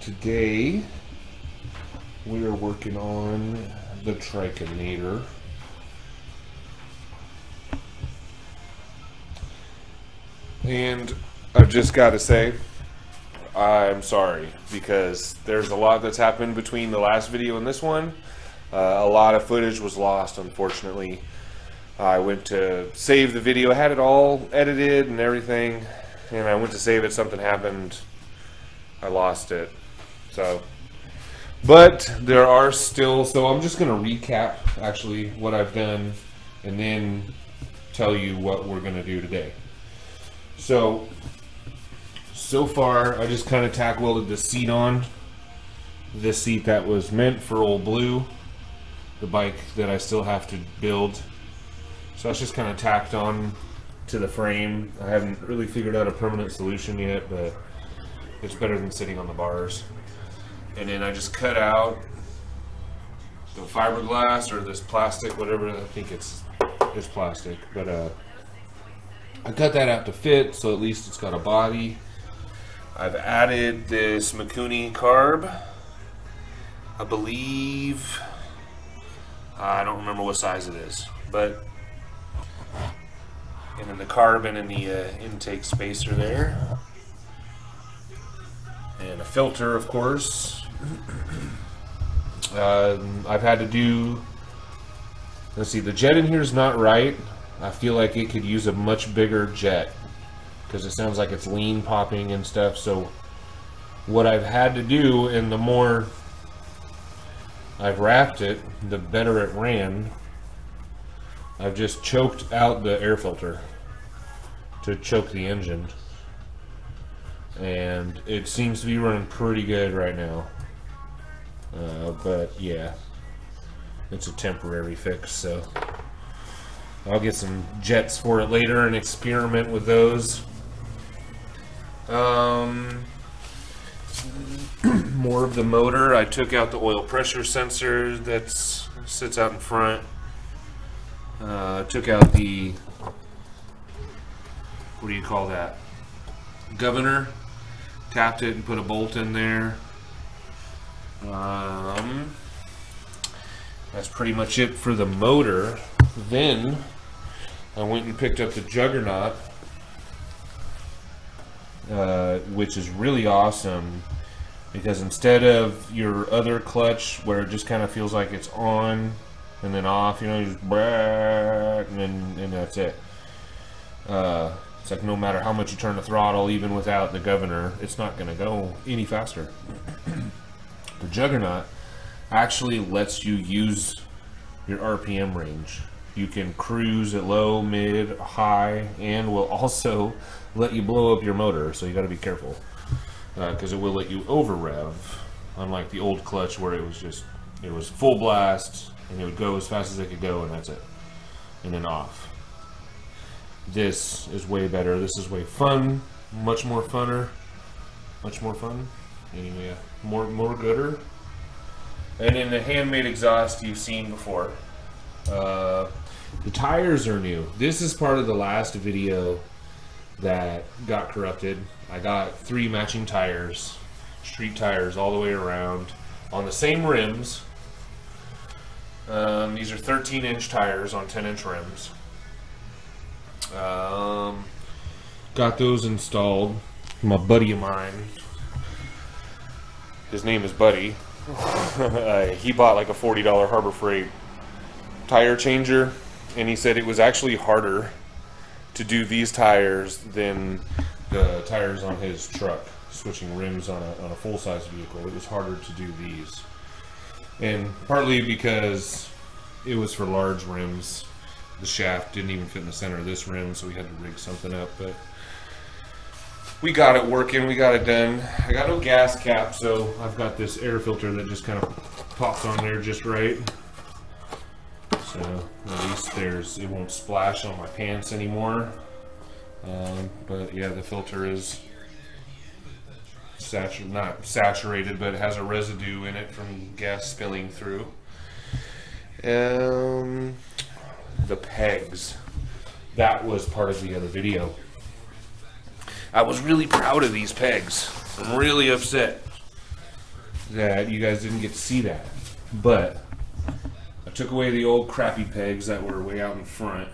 Today we are working on the trikeinator. And I've just got to say, I'm sorry, because there's a lot that's happened between the last video and this one. A lot of footage was lost, unfortunately. I went to save the video, I had it all edited and everything, and I went to save it, something happened, I lost it. So, but there are still, so I'm just going to recap actually what I've done and then tell you what we're going to do today. So far I just kind of tack welded the seat on. This seat that was meant for Old Blue, the bike that I still have to build. So it's just kind of tacked on to the frame. I haven't really figured out a permanent solution yet, but it's better than sitting on the bars. And then I just cut out the fiberglass or this plastic, whatever. I think it's plastic, but I cut that out to fit, so at least it's got a body. I've added this Mikuni carb. I believe, I don't remember what size it is, but, and then the carbon in the intake spacer there. And a filter, of course. I've had to do, let's see, the jet in here is not right. I feel like it could use a much bigger jet because it sounds like it's lean popping and stuff. So what I've had to do, and the more I've wrapped it, the better it ran, I've just choked out the air filter to choke the engine. And it seems to be running pretty good right now. But yeah, it's a temporary fix, so I'll get some jets for it later and experiment with those. More of the motor. I took out the oil pressure sensor that sits out in front. Took out the, what do you call that, governor. Tapped it and put a bolt in there. That's pretty much it for the motor. Then I went and picked up the Juggernaut, which is really awesome because instead of your other clutch where it just kind of feels like it's on and then off, you know, you just and that's it. It's like no matter how much you turn the throttle, even without the governor, it's not going to go any faster. The Juggernaut actually lets you use your RPM range. You can cruise at low, mid, high, and will also let you blow up your motor, so you got to be careful because it will let you over rev, unlike the old clutch where it was full blast and it would go as fast as it could go and that's it, and then off. This is way better. This is way fun, much more funner, much more fun. Anyway, more gooder. And then the handmade exhaust you've seen before. The tires are new. This is part of the last video that got corrupted. I got 3 matching tires, street tires all the way around on the same rims. These are 13-inch tires on 10-inch rims. Got those installed. My buddy of mine, his name is Buddy. He bought like a $40 Harbor Freight tire changer, and he said it was actually harder to do these tires than the tires on his truck, switching rims on a full-size vehicle. It was harder to do these, and partly because it was for large rims. The shaft didn't even fit in the center of this rim, so we had to rig something up, but we got it working, we got it done. I got no gas cap, so I've got this air filter that just kind of pops on there just right. So at least it won't splash on my pants anymore. But yeah, the filter is not saturated, but it has a residue in it from gas spilling through. The pegs, that was part of the other video. I was really proud of these pegs. I'm really upset that you guys didn't get to see that. But I took away the old crappy pegs that were way out in front,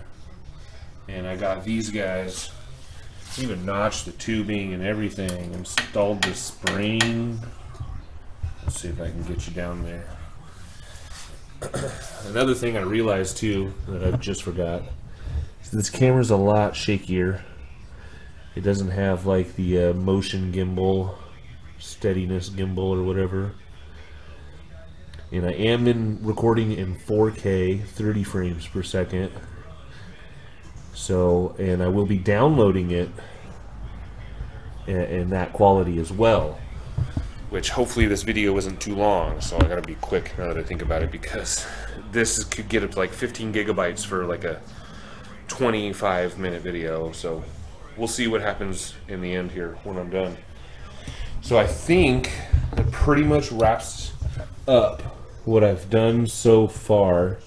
and I got these guys. Even notched the tubing and everything. Installed the spring. Let's see if I can get you down there. Another thing I realized too that I just forgot is this camera's a lot shakier. It doesn't have like the motion gimbal, steadiness gimbal or whatever. And I am recording in 4K, 30 frames per second. So, and I will be downloading it in that quality as well. Which hopefully this video isn't too long, so I gotta be quick now that I think about it, because this could get up to like 15 gigabytes for like a 25-minute video. So we'll see what happens in the end here when I'm done. So I think that pretty much wraps up what I've done so far.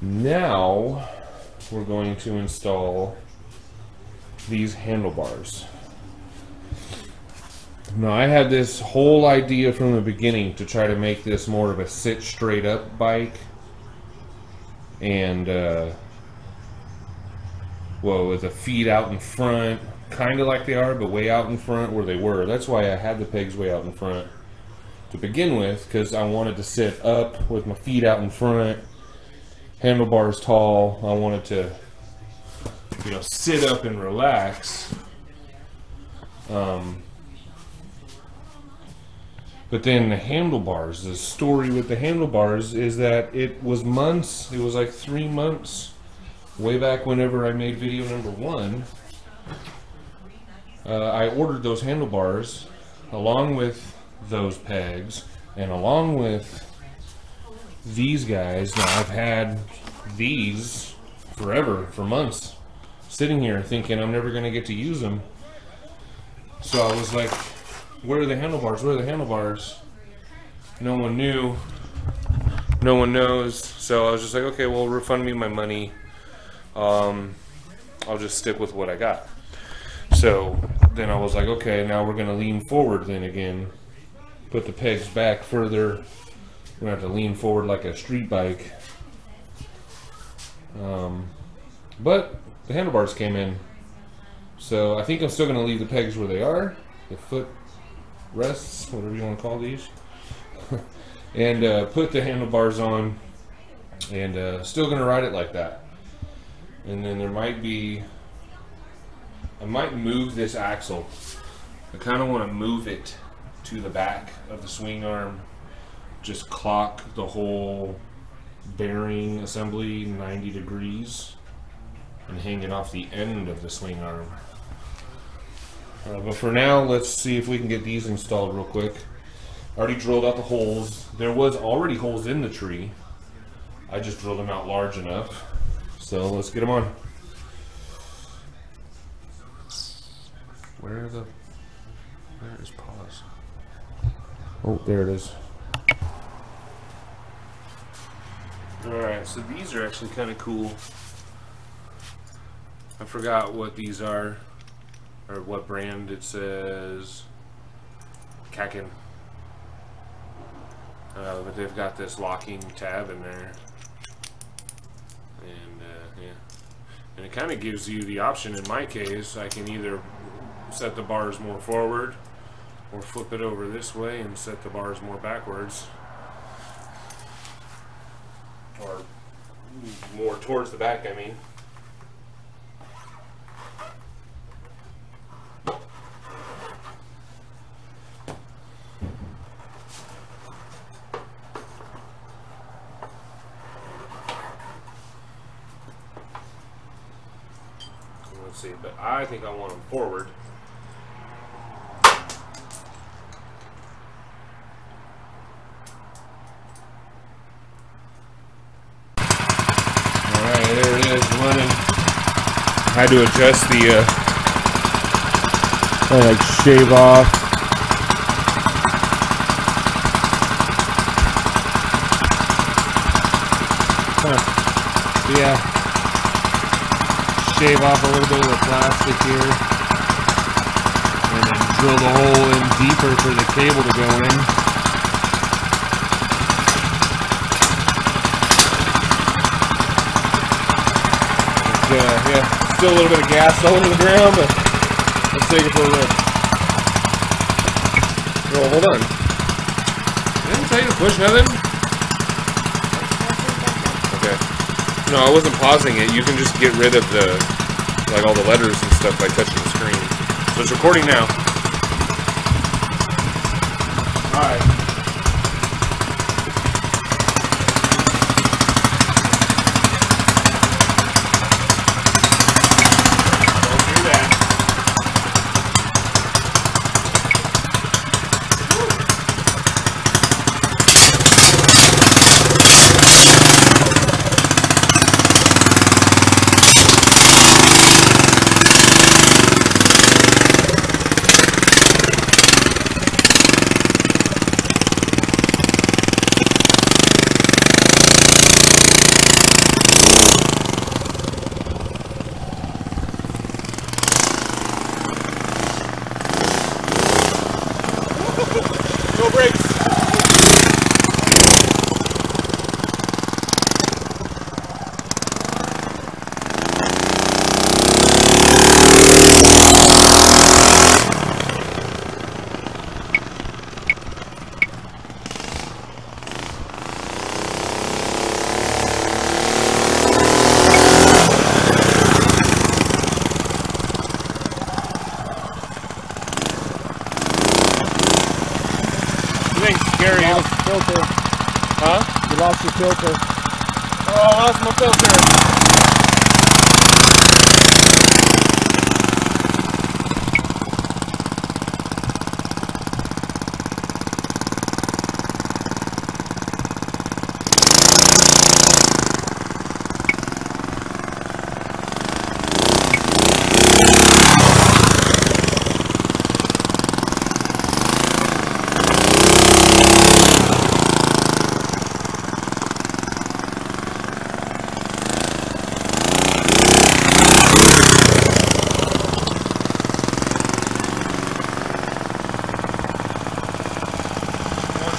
Now we're going to install these handlebars. Now I had this whole idea from the beginning to try to make this more of a sit straight up bike, and well, with the feet out in front, kind of like they are, but way out in front where they were. That's why I had the pegs way out in front to begin with, because I wanted to sit up with my feet out in front, handlebars tall. I wanted to, you know, sit up and relax. But then the handlebars, the story with the handlebars is that it was months, it was like 3 months, way back whenever I made video number 1. I ordered those handlebars along with those pegs and along with these guys. Now I've had these forever, for months, sitting here thinking I'm never going to get to use them. So I was like, where are the handlebars? Where are the handlebars? No one knew. No one knows. So I was just like, okay, well, refund me my money. I'll just stick with what I got. So then I was like, okay, now we're going to lean forward then again. Put the pegs back further. We're going to have to lean forward like a street bike. But the handlebars came in. So I think I'm still going to leave the pegs where they are. The foot rests, whatever you want to call these. And put the handlebars on. And still going to ride it like that. And then there might be... I might move this axle. I kind of want to move it to the back of the swing arm. Just clock the whole bearing assembly 90 degrees and hang it off the end of the swing arm. But for now, let's see if we can get these installed real quick. I already drilled out the holes. There was already holes in the tree. I just drilled them out large enough. So let's get them on. Where is pause? Oh, there it is. Alright, so these are actually kind of cool. I forgot what these are, or what brand. It says Kaken. But they've got this locking tab in there. And yeah. And it kind of gives you the option, in my case, I can either set the bars more forward or flip it over this way and set the bars more backwards, or more towards the back, I mean. Let's see, but I think I want them forward. There it is, running. I had to adjust the, like shave off. Yeah. shave off a little bit of the plastic here. And then drill the hole in deeper for the cable to go in. Yeah, still a little bit of gas on the ground, but let's take it for a rip. Oh, hold on. Didn't tell you to push nothing? Okay. No, I wasn't pausing it. You can just get rid of the, like, all the letters and stuff by touching the screen. So it's recording now. Alright. No brakes. Gary, you lost your filter. Huh? You lost your filter. Oh, I lost my filter.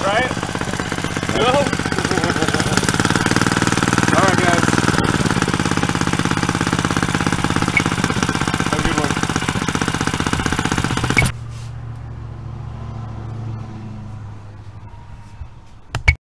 Right? No?